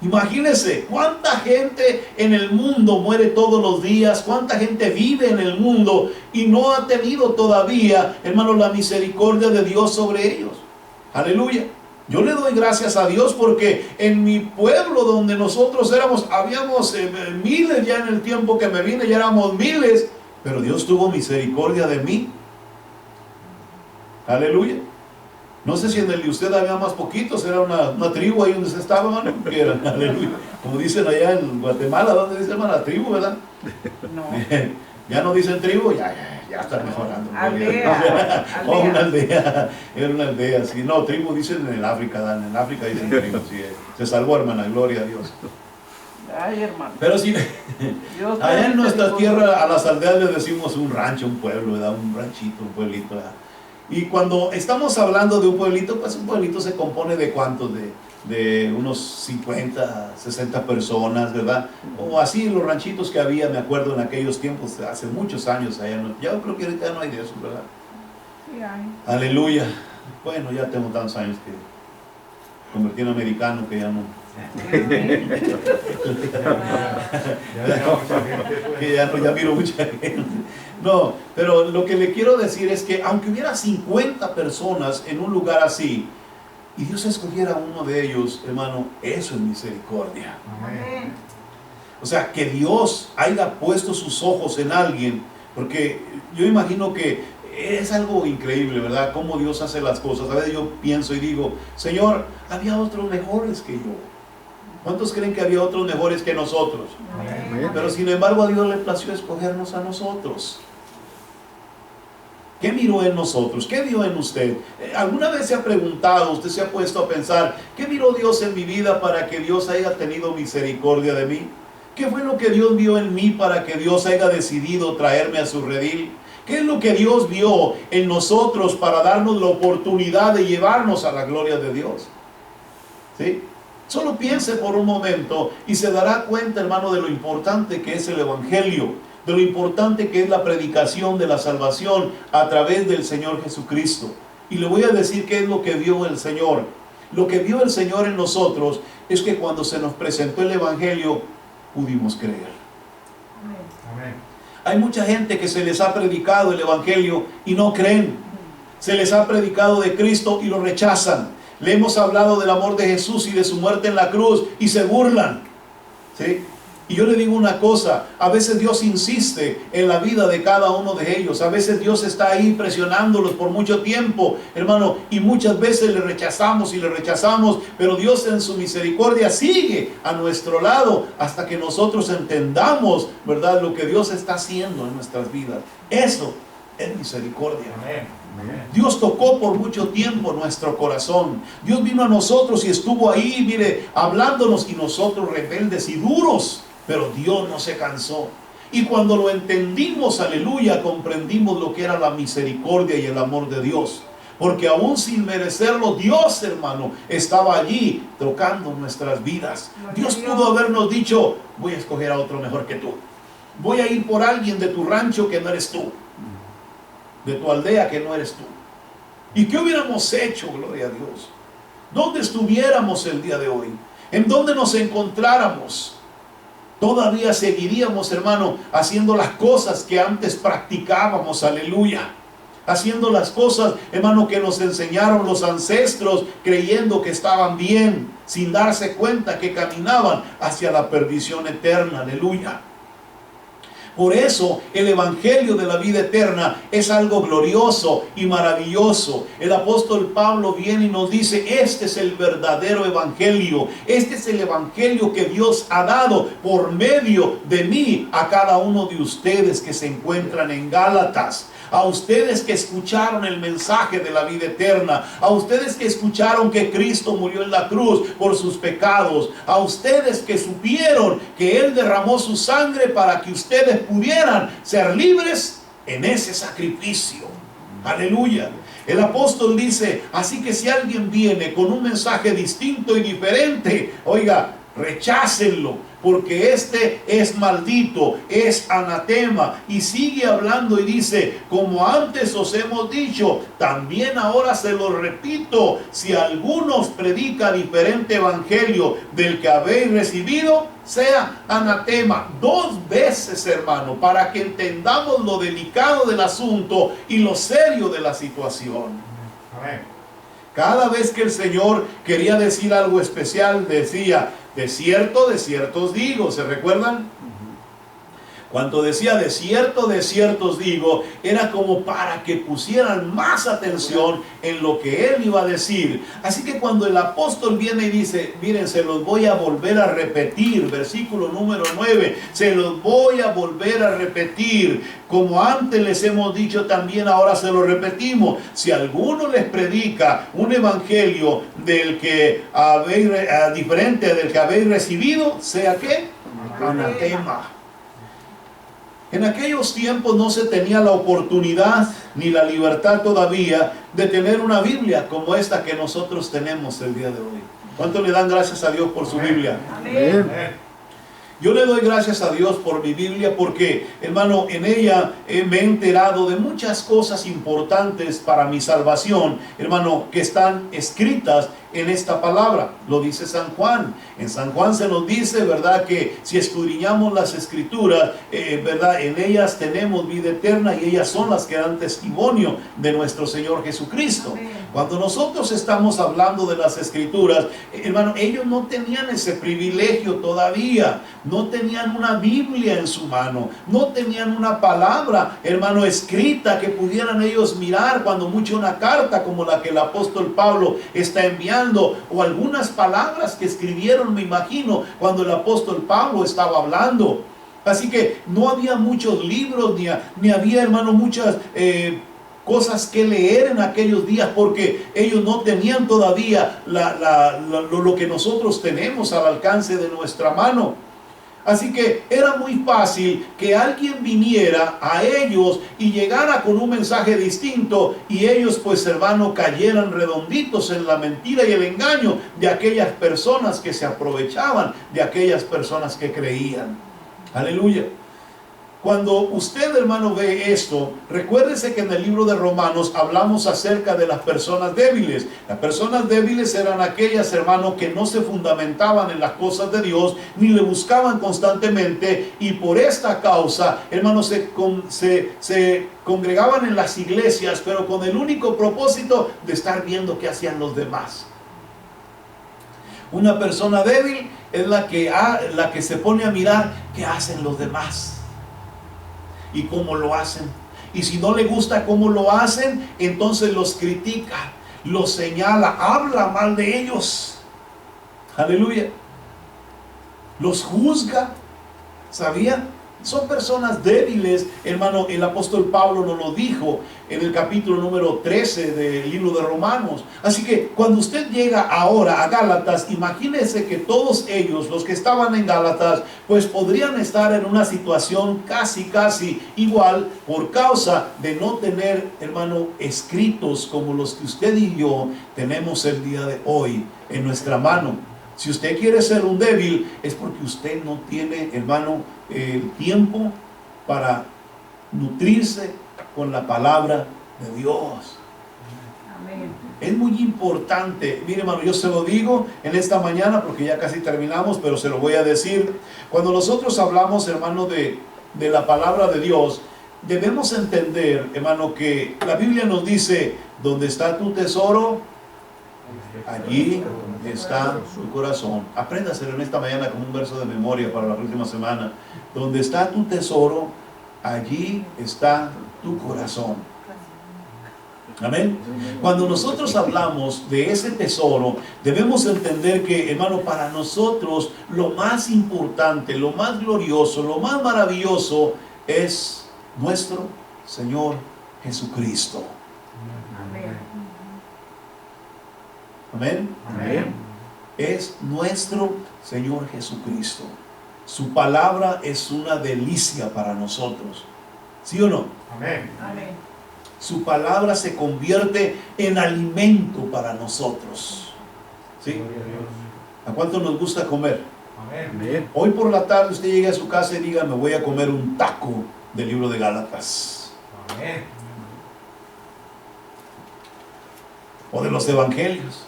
Imagínense cuánta gente en el mundo muere todos los días, cuánta gente vive en el mundo y no ha tenido todavía, hermano, la misericordia de Dios sobre ellos. Aleluya. Yo le doy gracias a Dios porque en mi pueblo donde nosotros habíamos miles. Ya en el tiempo que me vine ya éramos miles, pero Dios tuvo misericordia de mí. Aleluya. No sé si en el de usted había más poquitos, era una tribu ahí donde se estaba, hermano. Aleluya. Como dicen allá en Guatemala, ¿dónde dicen, hermano? La tribu, ¿verdad? No. Ya no dicen tribu, ya están mejorando. Aldea. Oh, una aldea. Era una aldea, sí. No, tribu dicen en el África, Dan. En el África dicen tribu, sí. Se salvó, hermana, gloria a Dios. Ay, hermano. Pero sí, allá en nuestra tierra, a las aldeas les decimos un rancho, un pueblo, ¿verdad? Un ranchito, un pueblito, ¿verdad? Y cuando estamos hablando de un pueblito, pues un pueblito se compone de ¿cuántos? De unos 50, 60 personas, ¿verdad? O así los ranchitos que había, me acuerdo en aquellos tiempos, hace muchos años allá. Ya creo que ahorita no hay de eso, ¿verdad? Sí hay. Aleluya. Bueno, ya tengo tantos años que convertí en americano que ya no. Ya miro mucha gente. No, pero lo que le quiero decir es que aunque hubiera 50 personas en un lugar así y Dios escogiera uno de ellos, hermano, eso es misericordia. Amén. O sea, que Dios haya puesto sus ojos en alguien, porque yo imagino que es algo increíble, ¿verdad? Cómo Dios hace las cosas. A veces yo pienso y digo: Señor, había otros mejores que yo. ¿Cuántos creen que había otros mejores que nosotros? Amén. Pero sin embargo a Dios le plació escogernos a nosotros. ¿Qué miró en nosotros? ¿Qué vio en usted? ¿Alguna vez se ha preguntado, usted se ha puesto a pensar, qué miró Dios en mi vida para que Dios haya tenido misericordia de mí? ¿Qué fue lo que Dios vio en mí para que Dios haya decidido traerme a su redil? ¿Qué es lo que Dios vio en nosotros para darnos la oportunidad de llevarnos a la gloria de Dios? ¿Sí? Solo piense por un momento y se dará cuenta, hermano, de lo importante que es el evangelio, de lo importante que es la predicación de la salvación a través del Señor Jesucristo. Y le voy a decir qué es lo que vio el Señor. Lo que vio el Señor en nosotros es que cuando se nos presentó el evangelio pudimos creer. Hay mucha gente que se les ha predicado el Evangelio y no creen. Se les ha predicado de Cristo y lo rechazan. Le hemos hablado del amor de Jesús y de su muerte en la cruz y se burlan. ¿Sí? Y yo le digo una cosa, a veces Dios insiste en la vida de cada uno de ellos. A veces Dios está ahí presionándolos por mucho tiempo, hermano, y muchas veces le rechazamos y le rechazamos, pero Dios en su misericordia sigue a nuestro lado hasta que nosotros entendamos, ¿verdad?, lo que Dios está haciendo en nuestras vidas. Eso es misericordia. Amén. Dios tocó por mucho tiempo nuestro corazón. Dios vino a nosotros y estuvo ahí, mire, hablándonos, y nosotros rebeldes y duros, pero Dios no se cansó. Y cuando lo entendimos, aleluya, comprendimos lo que era la misericordia y el amor de Dios. Porque aún sin merecerlo, Dios, hermano, estaba allí tocando nuestras vidas. Dios pudo habernos dicho, voy a escoger a otro mejor que tú. Voy a ir por alguien de tu rancho que no eres tú, de tu aldea que no eres tú. ¿Y qué hubiéramos hecho, gloria a Dios? ¿Dónde estuviéramos el día de hoy? ¿En dónde nos encontráramos? Todavía seguiríamos, hermano, haciendo las cosas que antes practicábamos, aleluya. Haciendo las cosas, hermano, que nos enseñaron los ancestros, creyendo que estaban bien, sin darse cuenta que caminaban hacia la perdición eterna, aleluya. Por eso el Evangelio de la vida eterna es algo glorioso y maravilloso. El apóstol Pablo viene y nos dice, este es el verdadero Evangelio. Este es el Evangelio que Dios ha dado por medio de mí a cada uno de ustedes que se encuentran en Gálatas. A ustedes que escucharon el mensaje de la vida eterna, a ustedes que escucharon que Cristo murió en la cruz por sus pecados, a ustedes que supieron que Él derramó su sangre para que ustedes pudieran ser libres en ese sacrificio. Aleluya. El apóstol dice, así que si alguien viene con un mensaje distinto y diferente, oiga, rechácenlo, porque este es maldito, es anatema. Y sigue hablando y dice, como antes os hemos dicho, también ahora se lo repito, si alguno os predica diferente evangelio del que habéis recibido, sea anatema. 2 veces, hermano, para que entendamos lo delicado del asunto y lo serio de la situación. Amén. Cada vez que el Señor quería decir algo especial, decía, de cierto os digo. ¿Se recuerdan? Cuando decía de cierto os digo, era como para que pusieran más atención en lo que Él iba a decir. Así que cuando el apóstol viene y dice, miren, se los voy a volver a repetir, versículo número 9, se los voy a volver a repetir, como antes les hemos dicho también, ahora se lo repetimos. Si alguno les predica un evangelio del que habéis, diferente del que habéis recibido, sea ¿qué? Anatema. En aquellos tiempos no se tenía la oportunidad ni la libertad todavía de tener una Biblia como esta que nosotros tenemos el día de hoy. ¿Cuánto le dan gracias a Dios por su Biblia? Amén. Yo le doy gracias a Dios por mi Biblia porque, hermano, en ella me he enterado de muchas cosas importantes para mi salvación, hermano, que están escritas en esta palabra. Lo dice San Juan. En San Juan se nos dice, ¿verdad?, que si escudriñamos las escrituras, ¿verdad?, en ellas tenemos vida eterna y ellas son las que dan testimonio de nuestro Señor Jesucristo. Amén. Cuando nosotros estamos hablando de las escrituras, hermano, ellos no tenían ese privilegio todavía. No tenían una Biblia en su mano. No tenían una palabra, hermano, escrita que pudieran ellos mirar, cuando mucho una carta como la que el apóstol Pablo está enviando, o algunas palabras que escribieron, me imagino, cuando el apóstol Pablo estaba hablando. Así que no había muchos libros, ni había, hermano, muchas cosas que leer en aquellos días, porque ellos no tenían todavía lo que nosotros tenemos al alcance de nuestra mano. Así que era muy fácil que alguien viniera a ellos y llegara con un mensaje distinto, y ellos, pues, hermano, cayeran redonditos en la mentira y el engaño de aquellas personas que se aprovechaban, de aquellas personas que creían. Aleluya. Cuando usted, hermano, ve esto, recuérdese que en el libro de Romanos hablamos acerca de las personas débiles. Las personas débiles eran aquellas, hermano, que no se fundamentaban en las cosas de Dios, ni le buscaban constantemente, y por esta causa, hermano, se congregaban en las iglesias, pero con el único propósito de estar viendo qué hacían los demás. Una persona débil es la que se pone a mirar qué hacen los demás y cómo lo hacen. Y si no le gusta cómo lo hacen, entonces los critica, los señala, habla mal de ellos. Aleluya. Los juzga. ¿Sabía? Son personas débiles, hermano. El apóstol Pablo nos lo dijo en el capítulo número 13 del libro de Romanos. Así que cuando usted llega ahora a Gálatas, imagínese que todos ellos, los que estaban en Gálatas, pues podrían estar en una situación casi igual por causa de no tener, hermano, escritos como los que usted y yo tenemos el día de hoy en nuestra mano. Si usted quiere ser un débil, es porque usted no tiene, hermano, el tiempo para nutrirse con la palabra de Dios. Amén. Es muy importante. Mire, hermano, yo se lo digo en esta mañana porque ya casi terminamos, pero se lo voy a decir. Cuando nosotros hablamos, hermano, de la palabra de Dios, debemos entender, hermano, que la Biblia nos dice: donde está tu tesoro, allí está tu corazón. Apréndaselo en esta mañana como un verso de memoria para la próxima semana. Donde está tu tesoro, allí está tu corazón. Amén. Cuando nosotros hablamos de ese tesoro, debemos entender que, hermano, para nosotros lo más importante, lo más glorioso, lo más maravilloso es nuestro Señor Jesucristo. Amén. Amén. Amén. Es nuestro Señor Jesucristo. Su palabra es una delicia para nosotros. ¿Sí o no? Amén. Amén. Su palabra se convierte en alimento para nosotros. ¿Sí? Gloria a Dios. ¿A cuánto nos gusta comer? Amén. Amén. Hoy por la tarde usted llegue a su casa y diga: me voy a comer un taco del libro de Gálatas. Amén. O de los evangelios.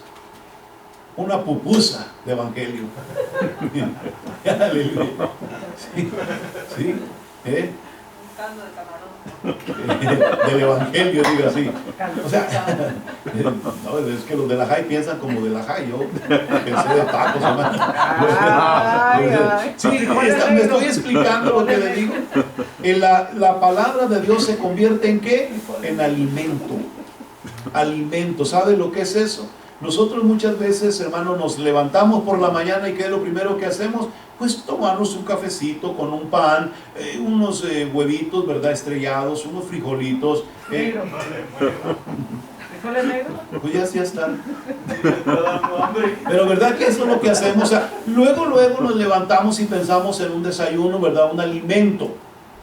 Una pupusa de evangelio. Aleluya. Sí, sí, del evangelio, digo así. O sea, no, es que los de la Jai piensan como de la Jai. Yo pensé de tacos, hermano. Ay, ay. Sí, me estoy explicando lo que le digo. La palabra de Dios se convierte en ¿qué? En alimento. Alimento. ¿Sabe lo que es eso? Nosotros muchas veces, hermano, nos levantamos por la mañana y ¿qué es lo primero que hacemos? Pues tomarnos un cafecito con un pan, unos huevitos, ¿verdad? Estrellados, unos frijolitos. Negro. ¿Frijoles negros? Pues ya están. Pero ¿verdad que eso es lo que hacemos? O sea, luego nos levantamos y pensamos en un desayuno, ¿verdad? Un alimento.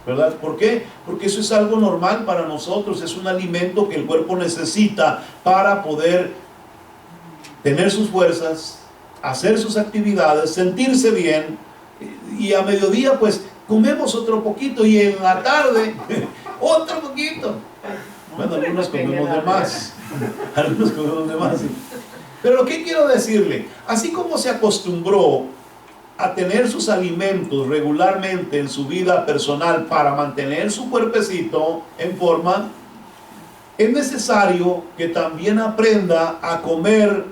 ¿Verdad? ¿Por qué? Porque eso es algo normal para nosotros, es un alimento que el cuerpo necesita para poder tener sus fuerzas, hacer sus actividades, sentirse bien, y a mediodía pues comemos otro poquito y en la tarde otro poquito. Bueno, algunos comemos de más, algunos comemos de más. Pero lo que quiero decirle, así como se acostumbró a tener sus alimentos regularmente en su vida personal para mantener su cuerpecito en forma, es necesario que también aprenda a comer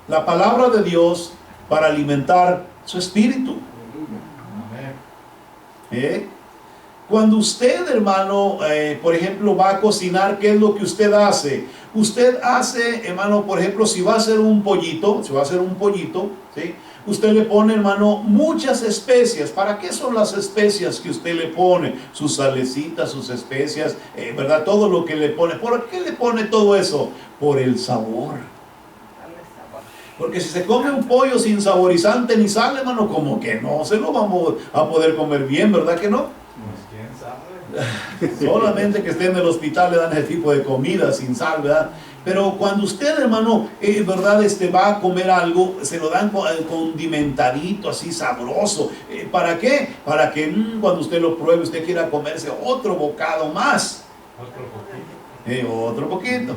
la palabra de Dios para alimentar su espíritu. Cuando usted, hermano, por ejemplo, va a cocinar, ¿qué es lo que usted hace? Usted hace, hermano, por ejemplo, si va a hacer un pollito, ¿sí? Usted le pone, hermano, muchas especias. ¿Para qué son las especias que usted le pone? Sus salecitas, sus especias, ¿verdad? Todo lo que le pone. ¿Por qué le pone todo eso? Por el sabor. Porque si se come un pollo sin saborizante ni sal, hermano, como que no se lo vamos a poder comer bien, ¿verdad que no? Pues quién sabe. Solamente que esté en el hospital le dan ese tipo de comida sin sal, ¿verdad? Pero cuando usted, hermano, verdad, va a comer algo, se lo dan condimentadito, así sabroso. ¿Para qué? Para que cuando usted lo pruebe, usted quiera comerse otro bocado más. Otro poquito.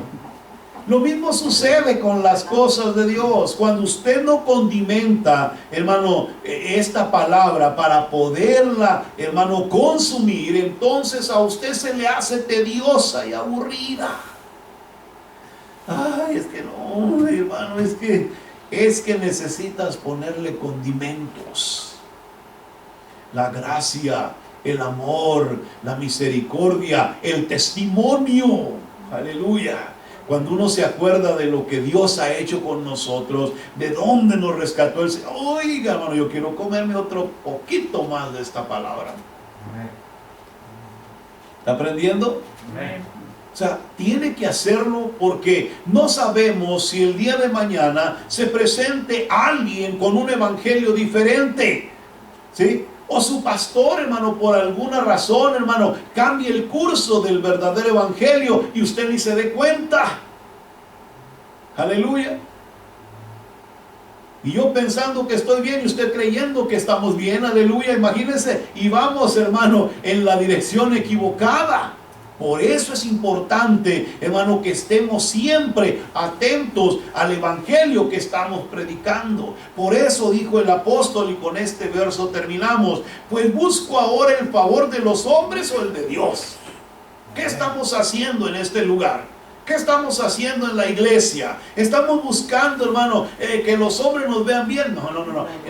Lo mismo sucede con las cosas de Dios. Cuando usted no condimenta, hermano, esta palabra para poderla, hermano, consumir, entonces a usted se le hace tediosa y aburrida. Ay, es que no, hermano, es que necesitas ponerle condimentos. La gracia, el amor, la misericordia, el testimonio. Aleluya. Cuando uno se acuerda de lo que Dios ha hecho con nosotros, de dónde nos rescató el Señor. Oiga, hermano, yo quiero comerme otro poquito más de esta palabra. ¿Está aprendiendo? Amén. O sea, tiene que hacerlo porque no sabemos si el día de mañana se presente alguien con un evangelio diferente, ¿sí? O su pastor, hermano, por alguna razón, hermano, cambie el curso del verdadero evangelio y usted ni se dé cuenta. Aleluya. Y yo pensando que estoy bien y usted creyendo que estamos bien, aleluya, imagínense, y vamos, hermano, en la dirección equivocada. Por eso es importante, hermano, que estemos siempre atentos al evangelio que estamos predicando. Por eso dijo el apóstol, y con este verso terminamos: pues busco ahora el favor de los hombres o el de Dios. ¿Qué estamos haciendo en este lugar? ¿Qué estamos haciendo en la iglesia? ¿Estamos buscando, hermano, que los hombres nos vean bien? No.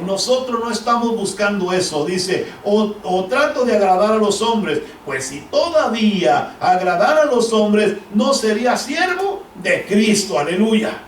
Nosotros no estamos buscando eso. Dice, o trato de agradar a los hombres. Pues si todavía agradar a los hombres, no sería siervo de Cristo. Aleluya.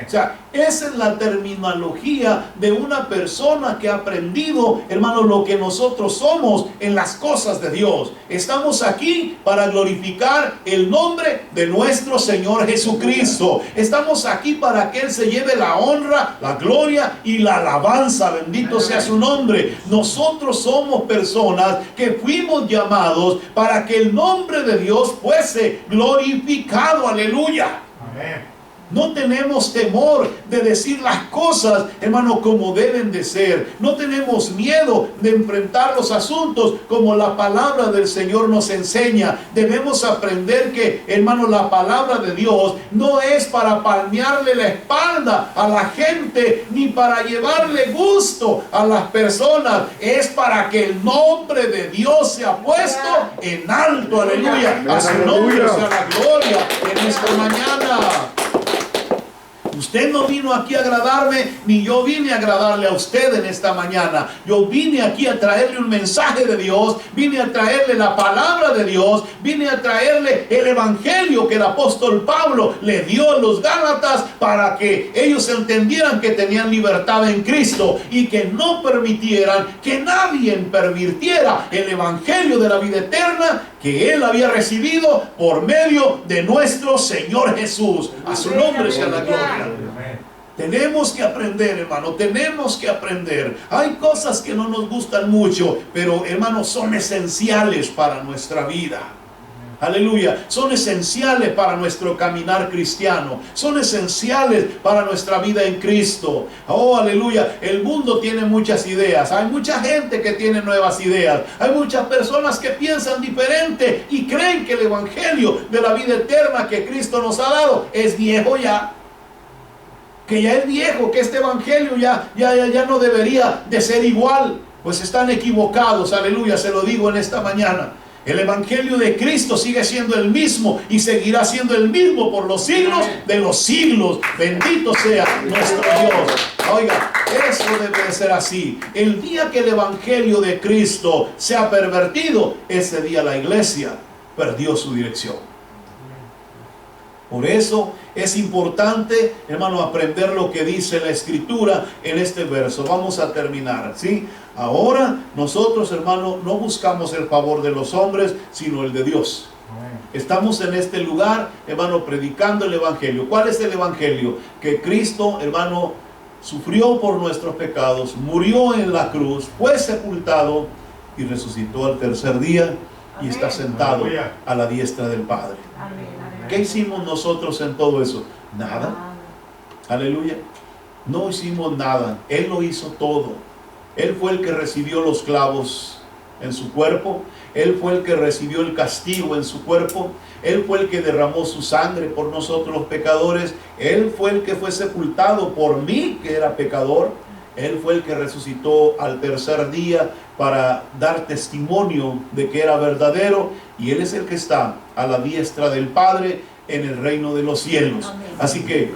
O sea, esa es la terminología de una persona que ha aprendido, hermano, lo que nosotros somos en las cosas de Dios. Estamos aquí para glorificar el nombre de nuestro Señor Jesucristo. Estamos aquí para que Él se lleve la honra, la gloria y la alabanza. Bendito sea su nombre. Nosotros somos personas que fuimos llamados para que el nombre de Dios fuese glorificado. Aleluya. Amén. No tenemos temor de decir las cosas, hermano, como deben de ser. No tenemos miedo de enfrentar los asuntos como la palabra del Señor nos enseña. Debemos aprender que, hermano, la palabra de Dios no es para palmearle la espalda a la gente, ni para llevarle gusto a las personas. Es para que el nombre de Dios sea puesto en alto. Aleluya. A su nombre sea la gloria en esta mañana. Usted no vino aquí a agradarme, ni yo vine a agradarle a usted en esta mañana. Yo vine aquí a traerle un mensaje de Dios, vine a traerle la palabra de Dios, vine a traerle el evangelio que el apóstol Pablo le dio a los Gálatas para que ellos entendieran que tenían libertad en Cristo y que no permitieran que nadie pervirtiera el evangelio de la vida eterna que él había recibido por medio de nuestro Señor Jesús. A su nombre sea la gloria. Tenemos que aprender, hermano, tenemos que aprender. Hay cosas que no nos gustan mucho, pero, hermano, son esenciales para nuestra vida. Aleluya, son esenciales para nuestro caminar cristiano, son esenciales para nuestra vida en Cristo. Oh, aleluya, el mundo tiene muchas ideas, hay mucha gente que tiene nuevas ideas, hay muchas personas que piensan diferente y creen que el evangelio de la vida eterna que Cristo nos ha dado es viejo ya. Que ya es viejo, que este evangelio ya no debería de ser igual. Pues están equivocados, aleluya, se lo digo en esta mañana. El evangelio de Cristo sigue siendo el mismo y seguirá siendo el mismo por los siglos de los siglos. Bendito sea nuestro Dios. Oiga, eso debe de ser así. El día que el evangelio de Cristo sea pervertido, ese día la iglesia perdió su dirección. Por eso es importante, hermano, aprender lo que dice la Escritura en este verso. Vamos a terminar, ¿sí? Ahora nosotros, hermano, no buscamos el favor de los hombres, sino el de Dios. Estamos en este lugar, hermano, predicando el evangelio. ¿Cuál es el evangelio? Que Cristo, hermano, sufrió por nuestros pecados, murió en la cruz, fue sepultado y resucitó al tercer día y está sentado a la diestra del Padre. Amén. ¿Qué hicimos nosotros en todo eso? Nada. Aleluya. No hicimos nada. Él lo hizo todo. Él fue el que recibió los clavos en su cuerpo. Él fue el que recibió el castigo en su cuerpo. Él fue el que derramó su sangre por nosotros los pecadores. Él fue el que fue sepultado por mí, que era pecador. Él fue el que resucitó al tercer día para dar testimonio de que era verdadero. Y Él es el que está a la diestra del Padre en el reino de los cielos. Amén. Así que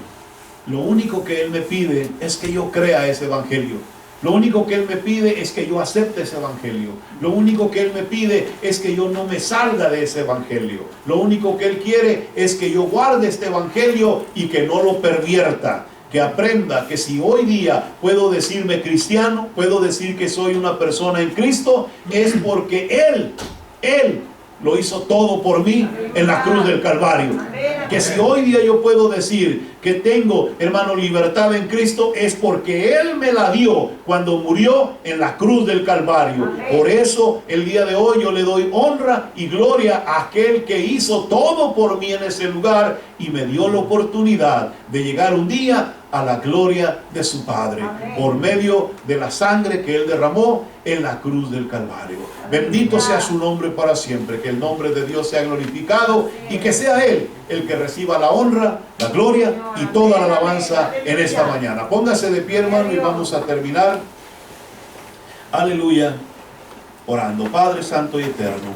lo único que Él me pide es que yo crea ese evangelio. Lo único que Él me pide es que yo acepte ese evangelio. Lo único que Él me pide es que yo no me salga de ese evangelio. Lo único que Él quiere es que yo guarde este evangelio y que no lo pervierta. Que aprenda que si hoy día puedo decirme cristiano, puedo decir que soy una persona en Cristo, es porque Él lo hizo todo por mí en la cruz del Calvario. Que si hoy día yo puedo decir que tengo, hermano, libertad en Cristo, es porque Él me la dio cuando murió en la cruz del Calvario. Por eso el día de hoy yo le doy honra y gloria a aquel que hizo todo por mí en ese lugar y me dio la oportunidad de llegar un día a la gloria de su Padre, por medio de la sangre que Él derramó en la cruz del Calvario. Bendito sea su nombre para siempre, que el nombre de Dios sea glorificado y que sea Él el que reciba la honra, la gloria y toda la alabanza en esta mañana. Póngase de pie, hermano, y vamos a terminar. Aleluya, orando. Padre Santo y Eterno,